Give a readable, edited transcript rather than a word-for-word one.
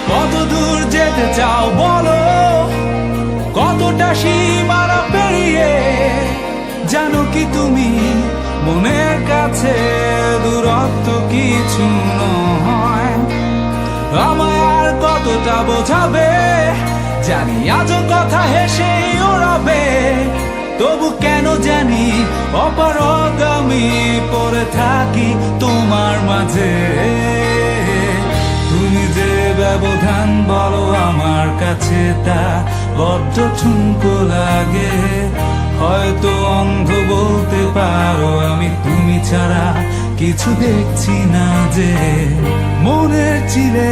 কত দূর যেতে চাও বলো, কতটা সীমানা পেরিয়ে? জানো কি তুমি মনের কাছে দূরত্ব কিছু নয়। আমায় আর কতটা বোঝাবে, জানি আজও কথা হেসে ওড়াবে, তবু কেন জানি অপারগ আমি পড়ে থাকি তোমার মাঝে। তুমি যে ব্যবধান বলো আমার কাছে তা বড্ড ঠুনকো লাগে। হয়তো অন্ধ বলতে পারো আমি, তুমি ছাড়া কিছু দেখছি না যে। মনের চিলে